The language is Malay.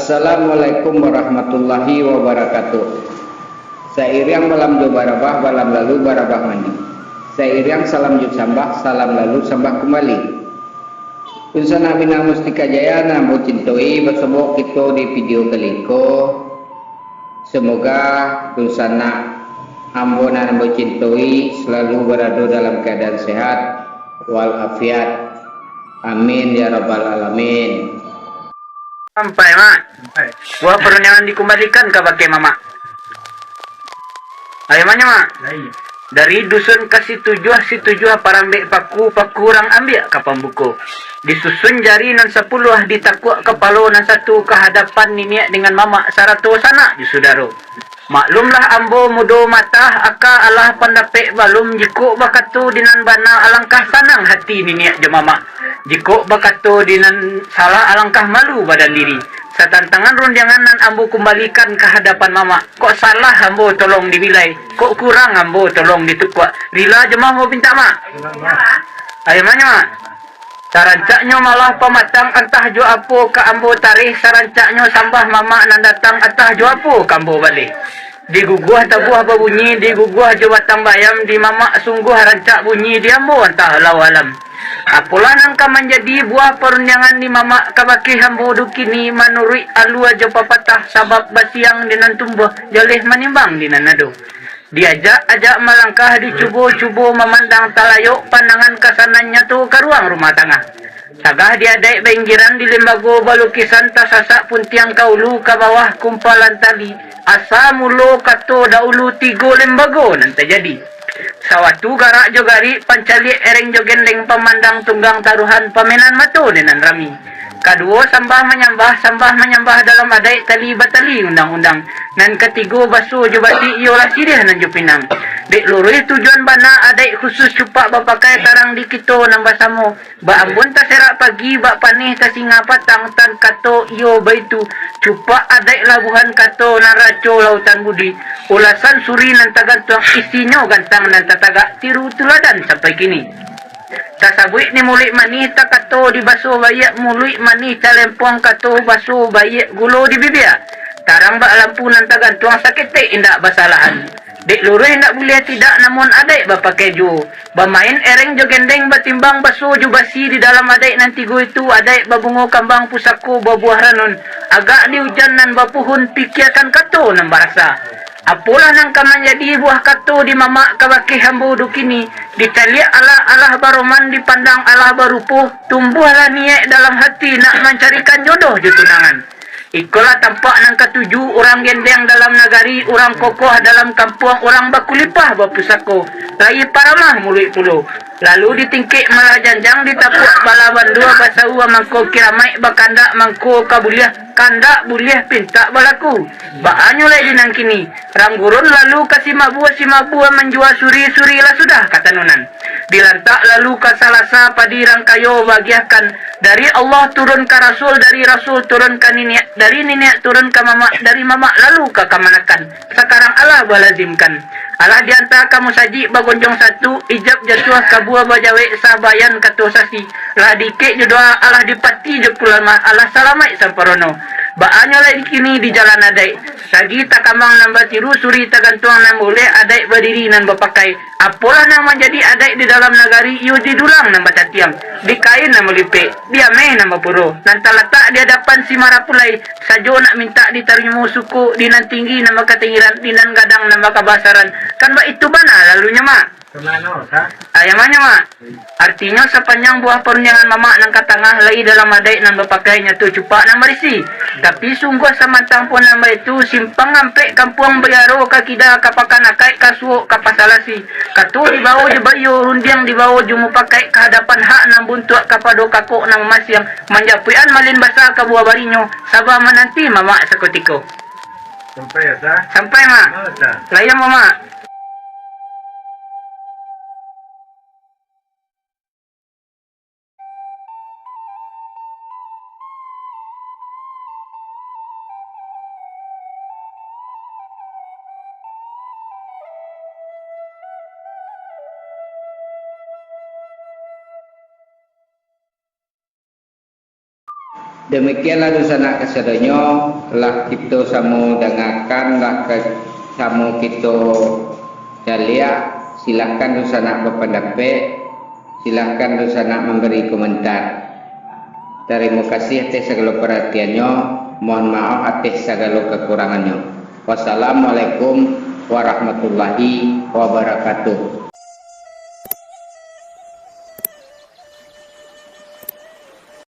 Assalamualaikum warahmatullahi wabarakatuh. Sairing malam jo barabah, malam lalu barabah mandi. Sairing salam jut sambah, salam lalu sambah kembali. Unsana bina mustika jaya namo cintoi bersama kita di video kali ko. Semoga unsana ambona namo cintoi selalu berada dalam keadaan sehat walafiat. Amin ya rabbal alamin. Sampai mak, buah perundangan dikembalikan ke bake mama. Ayo mana mak? Dari dusun ke si tujuh parambek paku orang ambil ke pembuku. Disusun jari nan 10 ditakuak kepala nan 1 kehadapan niniak dengan mama 100 sana di saudara. Maklumlah ambo mudo mata aka Allah pandapek balum jiko bakatu dinan bana alangkah sanang hati niniak je mama. Jiko bakatu dinan salah alangkah malu badan diri. Satantangan runjangan nan ambo kembalikan ke hadapan mama. Kok salah ambo tolong dibilai. Kok kurang ambo tolong ditukwa. Rila je mau pinta mak. Ayo mana mak? Sarancaknya malah pematang entah jo apo ke ambo tarikh sarancaknya sambah mama nan datang entah jo apo ke ambo balik. Diguguh tabuh bunyi, diguguh jo batang bayam di mama sungguh rancak bunyi di ambo entah lawalam. Apalah nangka menjadi buah perundangan di mama kabaki ambo dukini manurui alu aja papatah sabab basiang dinan tumbuh jalih manimbang dinan nado. Diajak-ajak melangkah dicubo-cubo memandang talayuk pandangan kesanannya tu ke ruang rumah tangga. Sagah diadai benggiran di lembago balukisan tasasak pun tiang kaulu ke bawah kumpalan tali. Asa mulu kato daulu 3 lembago nanti jadi. Sawatu garak jogari pancalik ereng jogendeng pemandang tunggang taruhan pamenan matu dengan rami. Kedua sambah menyambah dalam adai tali batali undang-undang. Nan ketiga basuh jubati iolah sirih nan jupinang. Dek lurui tujuan bana adai khusus cupak bapakai tarang di kito nambah samo. Ba ambon ta serak pagi ba panih ta singa patang tan kato iyo baitu. Cupak adai labuhan kato naraco lautan budi. Ulasan suri nan tagantuang isinyo gantang nan tatagak tiru tuladan sampai kini. Tasabui ni mulik manih tak kato di baso bayak mulik manih calempong kato baso bayak gulo di bibia. Tarang bak lampu nan tagantuang sakete indak basalahan. Dek lurus indak boleh tidak namun adai bapakai jo. Bamain ereng jogendeng batimbang baso jo basi di dalam adai nanti go itu adai babungo kambang pusako babuah ranun. Agak di hujan nan bapuhun pikiakan kato nan barasa. Apalah nang kaman jadi buah kato di mama kabaki hambo dukini. Ditaliak Allah baroman dipandang Allah barupuh. Tumbuhlah niat dalam hati nak mencarikan jodoh jutunangan. Ikulah tampak nang ketujuh orang gendeng dalam nagari, orang kokoh dalam kampung, orang bakulipah bapusako. Rai paramah mulut puluh. Lalu ditingkik malah janjang ditapuk balaban dua basau mangko kiramai bakanda mangko kabuliah kandak buliah pinta balaku. Baanyo lagi dinang kini. Ranggurun lalu kasih mabua menjual suri-suri lah sudah kata nunan. Dilantak lalu kasalasa padirang kayo bagiakan. Dari Allah turun ke Rasul, dari Rasul turun ke niniak, dari niniak turun ke mama, dari mama lalu ke kamanakan. Sekarang Allah balazimkan. Allah diantara kamu saji bagonjong 1 ijab jatuh kabua bajawe sabayan kato sasi. Lah dikek jodoa Allah dipati jekulan Allah salamai samparono. Baanyo lagi kini di jalan adai. Sagi takamang nambah tiru suri tagantuang nan boleh adai berdiri nan berpakai. Apalah nang menjadi adai di dalam nagari iyo didulang nambah tatiang. Di kain nan melipik. Dia meh nambah puro. Nan letak di hadapan si marapulai. Sajo nak minta ditaruh suku di nan tinggi nambah ketinggiran. Di nan gadang nambah kabasaran. Kan bak itu bana lalunya mak. Ayam mana mak? Artinya sepanjang buah perundangan mama nang katangah lagi dalam adai nan berpakainya tu cupak nan berisi. Tapi sungguh samantang pun nama itu simpang ngampek kampung bayaro kakida kapakan akai kasuo kapasalasi. Katu di bawah je bayo rundiang di bawah jumu pakai kehadapan hak nan buntuak kapado kakok nan masiang manjapuan malin basa ka buah barinyo sabah menanti mama sekotiko. Sampai ya sah? Sampai mak. Layang mama. Demikianlah dosana kesedonyo lah kita samu dengarkan lah samu kita jalia. Silahkan dosana berpendapat, silahkan dosana memberi komentar. Terima kasih atas segala perhatiannya. Mohon maaf atas segala kekurangannya. Wassalamualaikum warahmatullahi wabarakatuh.